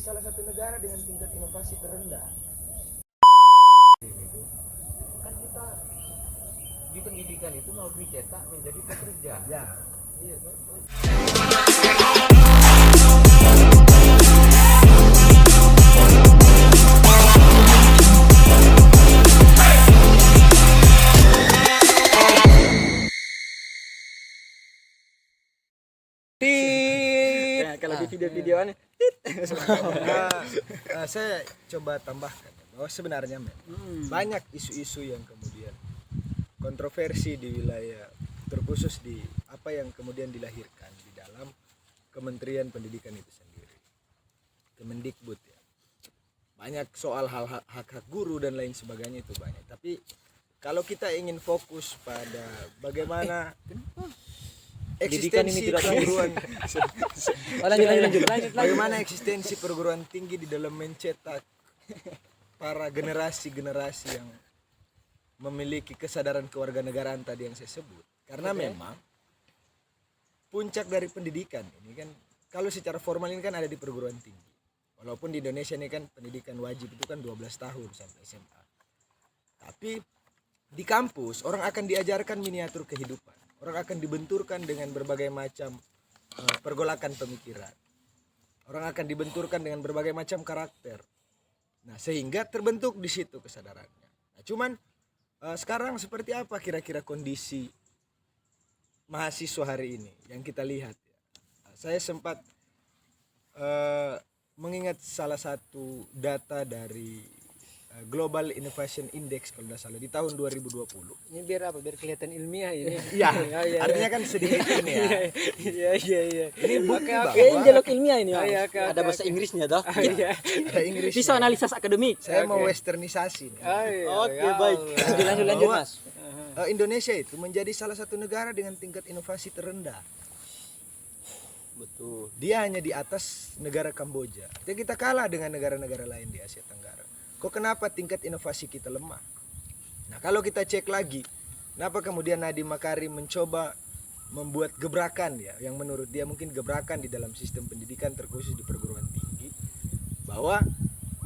salah satu negara dengan tingkat inovasi terendah. Kan kita di pendidikan itu mau dicetak menjadi pekerja. Ya. Iya, kalau di video-videoannya saya coba tambahkan bahwa sebenarnya banyak isu-isu yang kemudian kontroversi di wilayah, terkhusus di apa yang kemudian dilahirkan di dalam Kementerian Pendidikan itu sendiri, Kemendikbud ya. Banyak soal hak-hak guru dan lain sebagainya, itu banyak. Tapi kalau kita ingin fokus pada bagaimana eksistensi perguruan bagaimana eksistensi perguruan tinggi di dalam mencetak para generasi-generasi yang memiliki kesadaran kewarganegaraan tadi yang saya sebut. Karena memang puncak dari pendidikan ini kan, kalau secara formal ini kan ada di perguruan tinggi. Walaupun di Indonesia ini kan pendidikan wajib itu kan 12 tahun sampai SMA. Tapi di kampus orang akan diajarkan miniatur kehidupan. Orang akan dibenturkan dengan berbagai macam pergolakan pemikiran. Orang akan dibenturkan dengan berbagai macam karakter. Nah, sehingga terbentuk di situ kesadarannya. Nah, cuman sekarang seperti apa kira-kira kondisi mahasiswa hari ini yang kita lihat ya. Saya sempat mengingat salah satu data dari Global Innovation Index kalau tidak salah di tahun 2020. Ini biar apa? Biar kelihatan ilmiah ini. Iya. Artinya kan sedikit ini ya. Iya. Ini bukti bahwa ini dialog ilmiah ini. Ada bahasa Inggrisnya dah. ada Inggris. Bisa analisis akademik. Saya mau westernisasi nih. Oke, baik. Lanjut Mas. Indonesia itu menjadi salah satu negara dengan tingkat inovasi terendah. Betul. Dia hanya di atas negara Kamboja. Jadi kita kalah dengan negara-negara lain di Asia Tenggara. Kok kenapa tingkat inovasi kita lemah? Nah, kalau kita cek lagi, kenapa kemudian Nadiem Makarim mencoba membuat gebrakan ya, yang menurut dia mungkin gebrakan di dalam sistem pendidikan terkhusus di perguruan tinggi, bahwa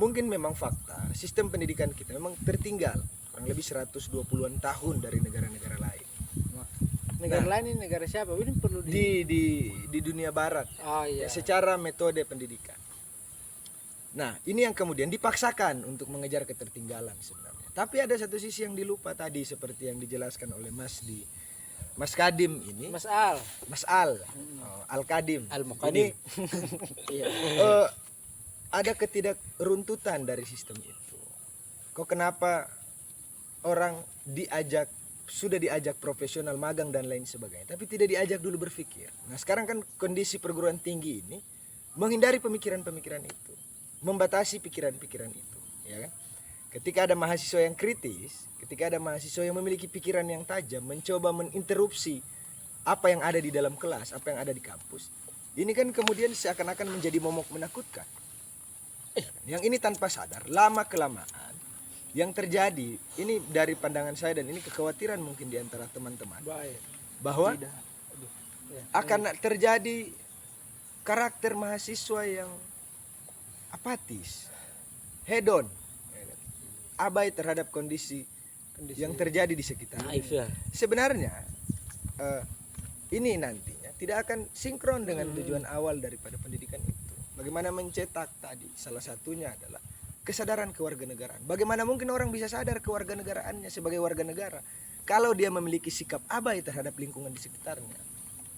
mungkin memang fakta sistem pendidikan kita memang tertinggal kurang lebih 120-an tahun dari negara-negara lain. Negara lain ini negara siapa? Ini perlu di dunia barat. Ya, secara metode pendidikan. Nah, ini yang kemudian dipaksakan untuk mengejar ketertinggalan sebenarnya. Tapi ada satu sisi yang dilupa tadi, seperti yang dijelaskan oleh Mas Kadim ini. Mas Al. Al Kadim. Al Mukadim. Ada ketidakruntutan dari sistem itu. Kok kenapa orang sudah diajak profesional, magang dan lain sebagainya, tapi tidak diajak dulu berpikir. Nah, sekarang kan kondisi perguruan tinggi ini menghindari pemikiran-pemikiran itu, membatasi pikiran-pikiran itu, ya kan? Ketika ada mahasiswa yang kritis, ketika ada mahasiswa yang memiliki pikiran yang tajam, mencoba menginterupsi apa yang ada di dalam kelas, apa yang ada di kampus, ini kan kemudian seakan-akan menjadi momok menakutkan. Yang ini tanpa sadar, lama-kelamaan yang terjadi, ini dari pandangan saya dan ini kekhawatiran mungkin di antara teman-teman, bahwa akan terjadi karakter mahasiswa yang apatis, hedon, abai terhadap kondisi yang terjadi di sekitar. Sebenarnya ini nantinya tidak akan sinkron dengan tujuan awal daripada pendidikan itu. Bagaimana mencetak tadi, salah satunya adalah kesadaran kewarganegaraan. Bagaimana mungkin orang bisa sadar kewarganegaraannya sebagai warga negara kalau dia memiliki sikap abai terhadap lingkungan di sekitarnya.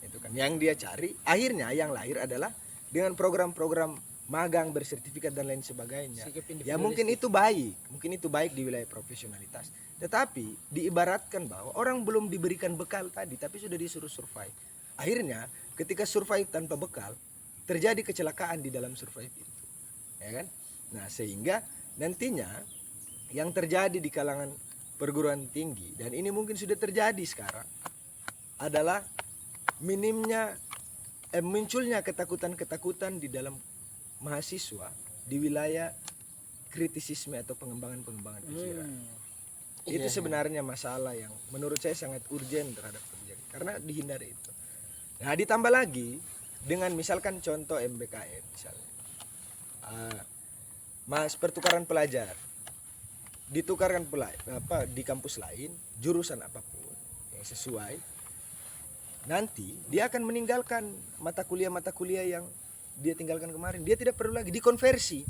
Itu kan yang dia cari. Akhirnya yang lahir adalah dengan program-program magang bersertifikat dan lain sebagainya. Ya mungkin itu baik di wilayah profesionalitas. Tetapi diibaratkan bahwa orang belum diberikan bekal tadi, tapi sudah disuruh survive. Akhirnya ketika survive tanpa bekal, terjadi kecelakaan di dalam survive itu, ya kan? Nah, sehingga nantinya yang terjadi di kalangan perguruan tinggi, dan ini mungkin sudah terjadi sekarang, adalah munculnya ketakutan-ketakutan di dalam mahasiswa di wilayah kritisisme atau pengembangan pikiran. Itu sebenarnya masalah yang menurut saya sangat urgen terhadap kebijakan, karena dihindari itu. Nah, ditambah lagi dengan misalkan contoh MBKM misalnya. Mas pertukaran pelajar ditukarkan di kampus lain jurusan apapun yang sesuai, nanti dia akan meninggalkan mata kuliah yang dia tinggalkan kemarin. Dia tidak perlu lagi dikonversi.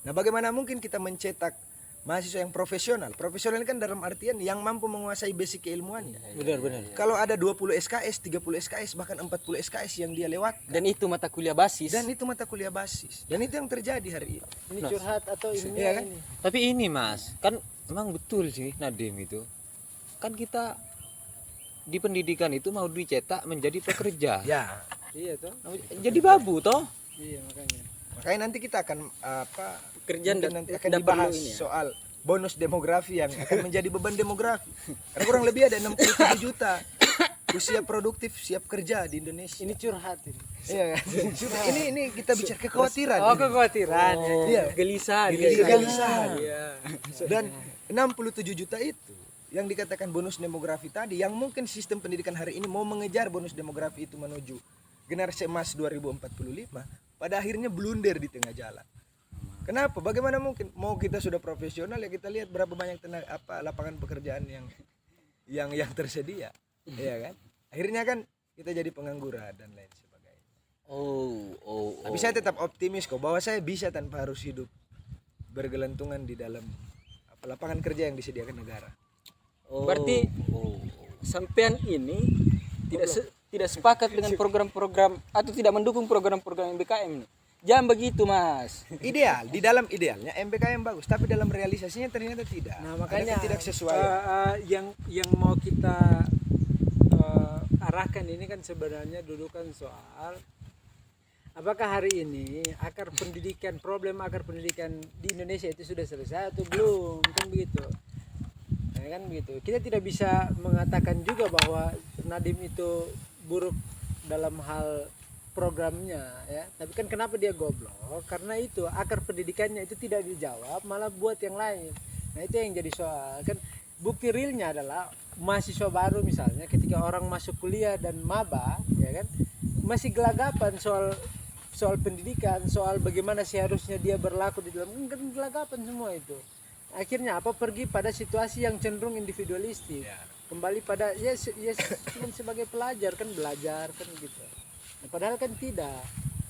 Nah, bagaimana mungkin kita mencetak mahasiswa yang profesional? Profesional kan dalam artian yang mampu menguasai basic keilmuannya. Benar. Kalau ada 20 SKS, 30 SKS, bahkan 40 SKS yang dia lewat. Dan itu mata kuliah basis. Dan itu mata kuliah basis. Dan itu yang terjadi hari ini. Ini curhat atau Iya ilmiah kan? ini? Tapi ini Mas, kan emang betul sih Nadim itu. Kan kita di pendidikan itu mau dicetak menjadi pekerja. Ya, Iya toh? Jadi babu toh. Iya makanya. makanya nanti kita akan Pekerjaan mungkin nanti akan tidak perlu dibahas ini ya. soal bonus demografi yang akan menjadi beban demografi. Karena kurang lebih ada 67 juta usia produktif siap kerja di Indonesia. Ini curhat ini. Iya kan? ini kita bicara kekhawatiran. Oh kekhawatiran. Iya. Gelisah, Kegelisahan. Iya. Dan 67 juta itu yang dikatakan bonus demografi tadi, yang mungkin sistem pendidikan hari ini mau mengejar bonus demografi itu menuju generasi emas 2045, pada akhirnya blunder di tengah jalan. Kenapa? Bagaimana mungkin? Mau kita sudah profesional ya, kita lihat berapa banyak lapangan pekerjaan yang tersedia, ya kan? Akhirnya kan kita jadi pengangguran dan lain sebagainya. Oh. Tapi saya tetap optimis kok bahwa saya bisa tanpa harus hidup bergelantungan di dalam lapangan kerja yang disediakan negara. Berarti sampean ini tidak sepakat dengan program-program atau tidak mendukung program-program MBKM nih. Jangan begitu, Mas. Ideal, di dalam idealnya MBKM bagus, tapi dalam realisasinya ternyata tidak. Nah makanya Ada tidak sesuai. yang mau kita arahkan ini kan sebenarnya dudukan soal apakah hari ini problem akar pendidikan di Indonesia itu sudah selesai atau belum, kan begitu. Nah, kan begitu. Kita tidak bisa mengatakan juga bahwa Nadim itu buruk dalam hal programnya ya, tapi kan kenapa dia goblok? Karena itu akar pendidikannya itu tidak dijawab, malah buat yang lain. Nah itu yang jadi soal. Kan bukti realnya adalah mahasiswa baru misalnya ketika orang masuk kuliah dan maba ya kan masih gelagapan soal pendidikan, soal bagaimana seharusnya dia berlaku di dalam, kan gelagapan semua itu. Akhirnya apa, pergi pada situasi yang cenderung individualistik, kembali pada cuma sebagai pelajar kan, belajar kan gitu. Nah, padahal kan tidak,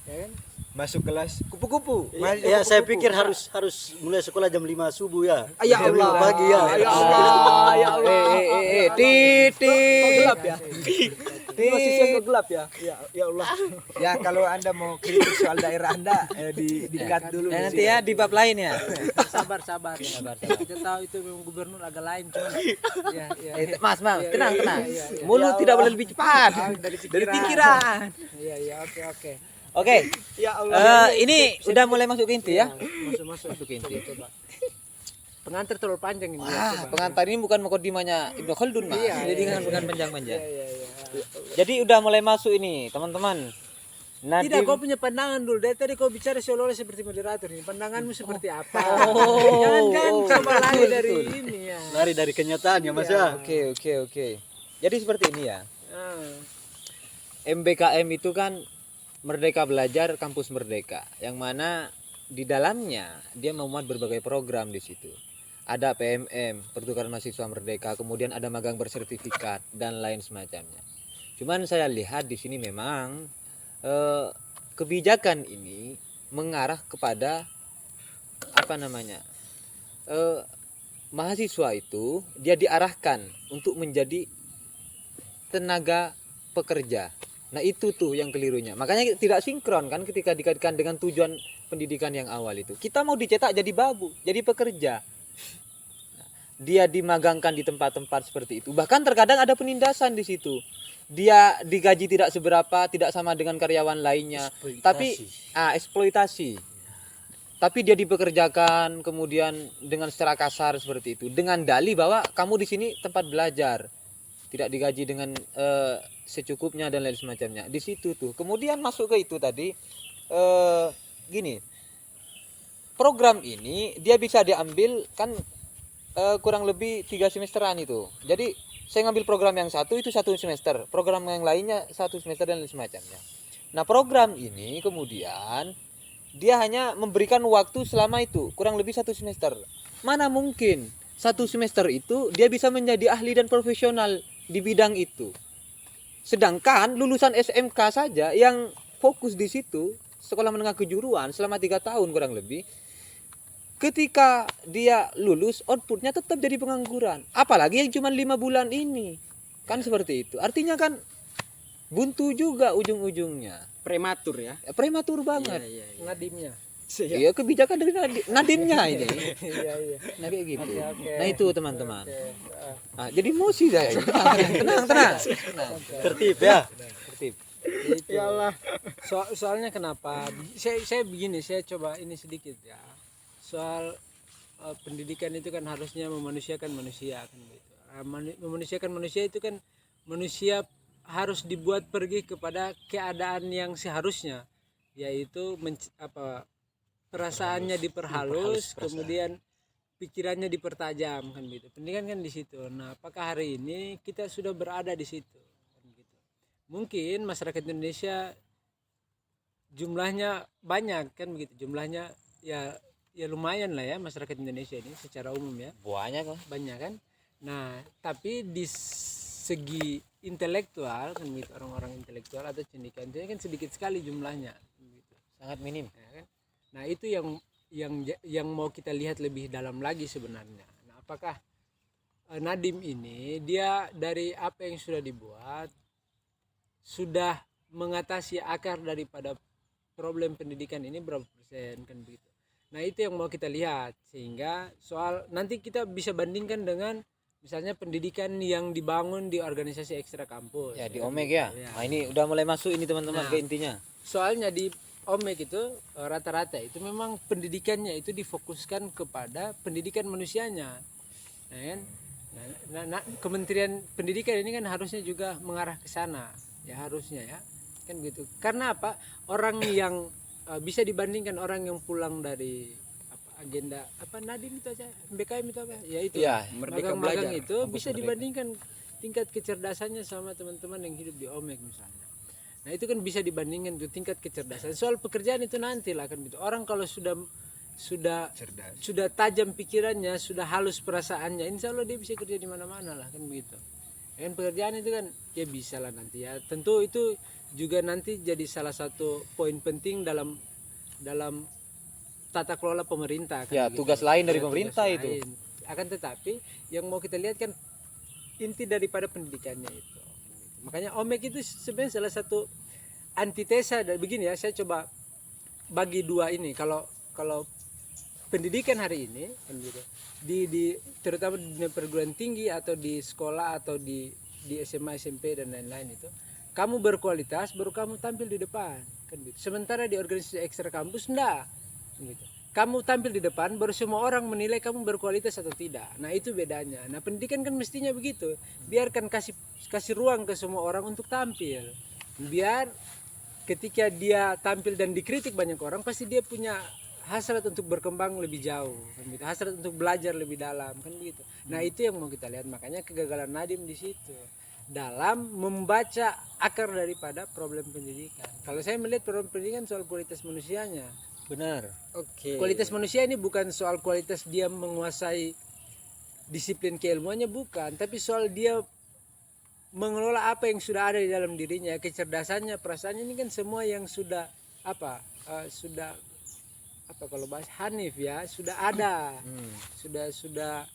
ya kan? Masuk kelas kupu-kupu. Ya, saya pikir harus mulai sekolah jam 5 subuh ya. Ya Allah. Pagi ya. Ya Allah, ya Allah. Gelap ya. Masih siang kok gelap ya. Ya Allah. Ya kalau Anda mau kritik soal daerah Anda di-cut dulu. Nanti ya di bab lain ya. Sabar. Kita tahu itu memang gubernur agak lain cuman ya. Mas, tenang. Iya. Mulut tidak boleh lebih cepat Dari dari pikiran. Iya, oke. Oke. Ya Allah. Ini udah mulai masuk ke inti ya. Masuk ke inti. Coba. Pengantar terlalu panjang ini. Wah, pengantar ini bukan mukodimanya Ibnu Khaldun, Mas. Iya, Jadi iya, bukan panjang-panjang. Iya. Jadi udah mulai masuk ini, teman-teman. Tidak, kau punya pandangan dulu. Dari tadi kau bicara seolah-olah seperti moderator ini. Pandanganmu seperti apa? Jangan coba lari dari ini ya. Lari dari kenyataan ya Mas ya. Oke. Jadi seperti ini ya. MBKM itu kan Merdeka Belajar Kampus Merdeka, yang mana di dalamnya dia memuat berbagai program di situ. Ada PMM, pertukaran mahasiswa merdeka, kemudian ada magang bersertifikat dan lain semacamnya. Cuman saya lihat di sini memang kebijakan ini mengarah kepada mahasiswa itu dia diarahkan untuk menjadi tenaga pekerja. Nah itu tuh yang kelirunya. Makanya tidak sinkron kan ketika dikaitkan dengan tujuan pendidikan yang awal itu. Kita mau dicetak jadi babu, jadi pekerja. Dia dimagangkan di tempat-tempat seperti itu. Bahkan terkadang ada penindasan di situ. Dia digaji tidak seberapa, tidak sama dengan karyawan lainnya. Tapi eksploitasi. Tapi dia dipekerjakan kemudian dengan secara kasar seperti itu. Dengan dalih bahwa kamu di sini tempat belajar. Tidak digaji dengan secukupnya dan lain semacamnya. Di situ tuh. Kemudian masuk ke itu tadi gini. Program ini dia bisa diambil kan kurang lebih 3 semesteran itu. Jadi saya ngambil program yang satu itu 1 semester, program yang lainnya 1 semester dan lain semacamnya. Nah, program ini kemudian dia hanya memberikan waktu selama itu kurang lebih 1 semester. Mana mungkin 1 semester itu dia bisa menjadi ahli dan profesional di bidang itu. Sedangkan lulusan SMK saja yang fokus di situ, sekolah menengah kejuruan selama 3 tahun kurang lebih, ketika dia lulus outputnya tetap jadi pengangguran. Apalagi yang cuma 5 bulan ini. Kan seperti itu. Artinya kan buntu juga ujung-ujungnya. Prematur ya. Prematur banget. Nadimnya. Iya, kebijakan dari Nadimnya ini. Iya iya. Nah kayak gitu. Oke. Nah itu teman-teman. Oke. Nah, jadi emosi saya. Tenang. Tertib ya. Tertib. Itu. Ya Allah. Soalnya kenapa? Saya begini, saya coba ini sedikit ya. Soal pendidikan itu kan harusnya memanusiakan manusia kan gitu. Memanusiakan manusia itu kan manusia harus dibuat pergi kepada keadaan yang seharusnya, yaitu perasaannya diperhalus, kemudian pikirannya dipertajam kan gitu. Pendidikan kan di situ. Nah, apakah hari ini kita sudah berada di situ kan gitu. Mungkin masyarakat Indonesia jumlahnya banyak kan begitu. Jumlahnya ya lumayan lah ya masyarakat Indonesia ini secara umum ya. Banyak kan. Nah, tapi di segi intelektual kan gitu, orang-orang intelektual atau cendekiawan itu kan sedikit sekali jumlahnya gitu. Sangat minim. Ya kan? Nah, itu yang mau kita lihat lebih dalam lagi sebenarnya. Nah, apakah Nadiem ini dia dari apa yang sudah dibuat sudah mengatasi akar daripada problem pendidikan ini berapa persen kan begitu. Nah, itu yang mau kita lihat, sehingga soal nanti kita bisa bandingkan dengan misalnya pendidikan yang dibangun di organisasi ekstra kampus. Ya di Omek ya. Nah ini udah mulai masuk ini teman-teman ke intinya. Soalnya di Omek itu rata-rata itu memang pendidikannya itu difokuskan kepada pendidikan manusianya. Nah, kan? Kementerian Pendidikan ini kan harusnya juga mengarah ke sana. Ya harusnya ya. Kan gitu. Karena apa? Orang yang bisa dibandingkan orang yang pulang dari agenda Nadiem itu aja, MBKM itu apa ya, itu ya, magang itu bisa dibandingkan tingkat kecerdasannya sama teman-teman yang hidup di Omek misalnya. Nah itu kan bisa dibandingkan tuh tingkat kecerdasan. Soal pekerjaan itu nanti lah kan gitu. Orang kalau sudah Cerdas. sudah tajam pikirannya, sudah halus perasaannya, insya Allah dia bisa kerja di mana-mana lah kan begitu. Dan pekerjaan itu kan ya bisa lah nanti ya. Tentu itu juga nanti jadi salah satu poin penting dalam tata kelola pemerintah kan Ya begitu. tugas lain dari Ya, pemerintah tugas itu. lain. Akan tetapi yang mau kita lihat kan inti daripada pendidikannya itu. Makanya Omek itu sebenarnya salah satu antitesa dan begini ya, saya coba bagi dua ini. Kalau pendidikan hari ini kan gitu, di terutama di perguruan tinggi atau di sekolah atau di SMA SMP dan lain-lain itu, kamu berkualitas baru kamu tampil di depan kan gitu. Sementara di organisasi ekstra kampus enggak gitu. Kamu tampil di depan baru semua orang menilai kamu berkualitas atau tidak. Nah itu bedanya. Nah pendidikan kan mestinya begitu. Biarkan kasih ruang ke semua orang untuk tampil. Biar ketika dia tampil dan dikritik banyak orang, pasti dia punya hasrat untuk berkembang lebih jauh kan gitu. Hasrat untuk belajar lebih dalam kan begitu. Nah itu yang mau kita lihat. Makanya kegagalan Nadiem di situ dalam membaca akar daripada problem pendidikan. Kalau saya melihat problem pendidikan soal kualitas manusianya. Benar. Oke. Kualitas manusia ini bukan soal kualitas dia menguasai disiplin keilmuannya, bukan, tapi soal dia mengelola apa yang sudah ada di dalam dirinya, kecerdasannya, perasaannya ini kan semua yang sudah sudah kalau bahas Hanif ya, sudah ada. Sudah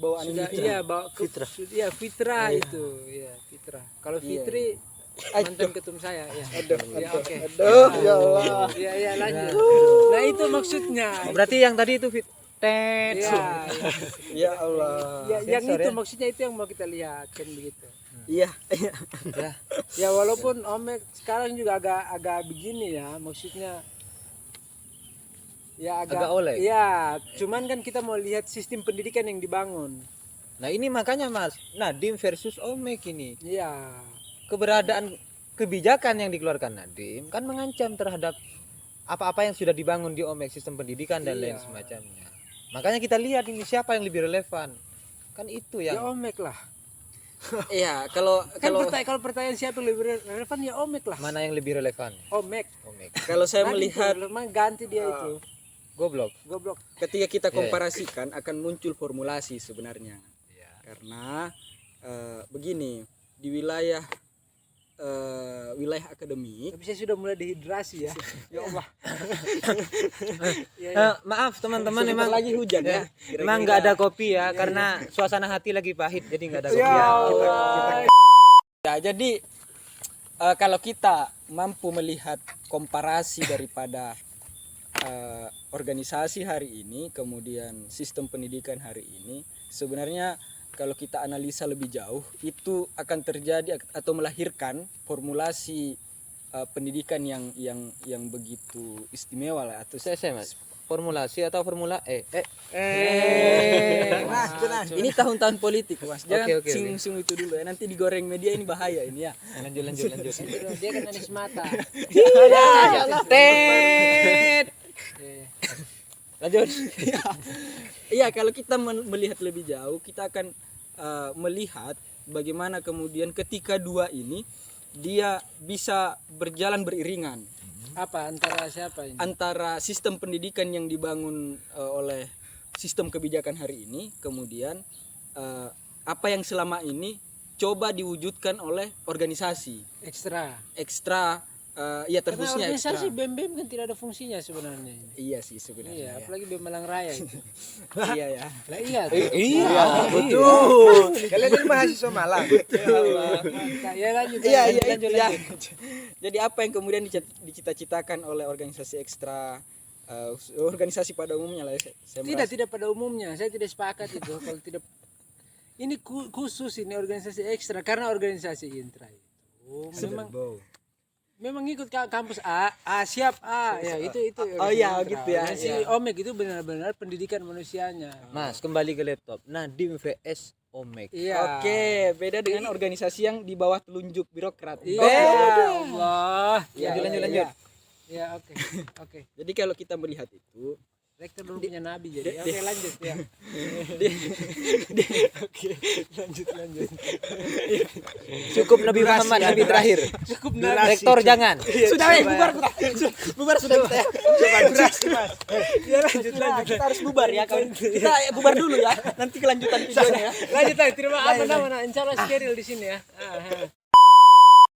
Bawaan sudah fitrah. iya bawa Fitrah. Fitrah itu, ya fitrah. Kalau Fitri mantan ketum saya ya. Ya oke. Ya Allah. Ya lanjut. Nah itu maksudnya. Berarti yang tadi itu tet. Ya Allah. Yang itu maksudnya itu yang mau kita lihat kan begitu. Iya. Ya walaupun Omek sekarang juga agak begini ya, maksudnya ya agak oleh. Ya, cuman kan kita mau lihat sistem pendidikan yang dibangun. Nah ini makanya Mas, Nadiem versus Omek ini. Iya. Keberadaan kebijakan yang dikeluarkan Nadiem kan mengancam terhadap apa-apa yang sudah dibangun di Omek, sistem pendidikan dan lain semacamnya. Makanya kita lihat ini siapa yang lebih relevan. Kan itu Ya yang Omek lah. Iya, kalau Kalau pertanyaan siapa yang lebih relevan ya Omek lah. Mana yang lebih relevan? Omek. kalau saya Ganti melihat tuh, memang ganti dia itu. Goblok. Goblok. ketika kita komparasikan akan muncul formulasi sebenarnya. Karena begini, di wilayah akademik. Tapi saya sudah mulai dehidrasi ya. Ya Allah. Maaf teman-teman, Sebentar memang lagi hujan ya. memang nggak ada kopi ya, karena suasana hati lagi pahit, jadi nggak ada kopi. Ya Ya. Allah. Ya, jadi kalau kita mampu melihat komparasi daripada organisasi hari ini, kemudian sistem pendidikan hari ini, sebenarnya kalau kita analisa lebih jauh itu akan terjadi atau melahirkan formulasi pendidikan yang begitu istimewa lah, atau Saya Mas, formulasi atau formula E? ini tahun-tahun politik Mas, jangan Oke. sing itu dulu ya, nanti digoreng media ini bahaya ini ya. Lanjut. Dia kan Anies Mata. Tet. Lanjut. Iya, kalau kita melihat lebih jauh, kita akan melihat bagaimana kemudian ketika dua ini dia bisa berjalan beriringan Apa antara siapa ini? antara sistem pendidikan yang dibangun oleh sistem kebijakan hari ini, kemudian apa yang selama ini coba diwujudkan oleh organisasi Ekstra. ya Karena terkhususnya organisasi ekstra. BEM kan tidak ada fungsinya sebenarnya. Iya sih sebenarnya. Iya, apalagi BEM Malang Raya itu. Iya ya. Lah iya. Iya, Betul. Kalian ini mahasiswa Malang. Ya lanjut. Iya, lanjut. Jadi apa yang kemudian dicita-citakan oleh organisasi ekstra, organisasi pada umumnya lah, saya merasa. Tidak pada umumnya. Saya tidak sepakat itu kalau tidak. Ini khusus ini organisasi ekstra karena organisasi intra itu memang ikut kampus A siap A ya itu Oh iya, intra. gitu ya. Nah, si Omek itu benar-benar pendidikan manusianya. Mas, kembali ke laptop. Nadim vs Omek. Iya. Oke, beda dengan organisasi yang di bawah telunjuk birokrat. Iya. Allah. Lanjut. Ya, oke. Jadi kalau kita melihat itu, Rektor dulu punya nabi jadi. Oke, lanjut ya. Lanjut. Cukup Nabi Muhammad, Nabi terakhir. Cukup Rektor jangan. sudah bubar sudah kita ya. Ya lanjut. Kita harus bubar ya kawan. Kita bubar dulu ya. Nanti kelanjutan videonya ya. Lanjut lagi. Terima apa nama? Insya Allah steril di sini ya.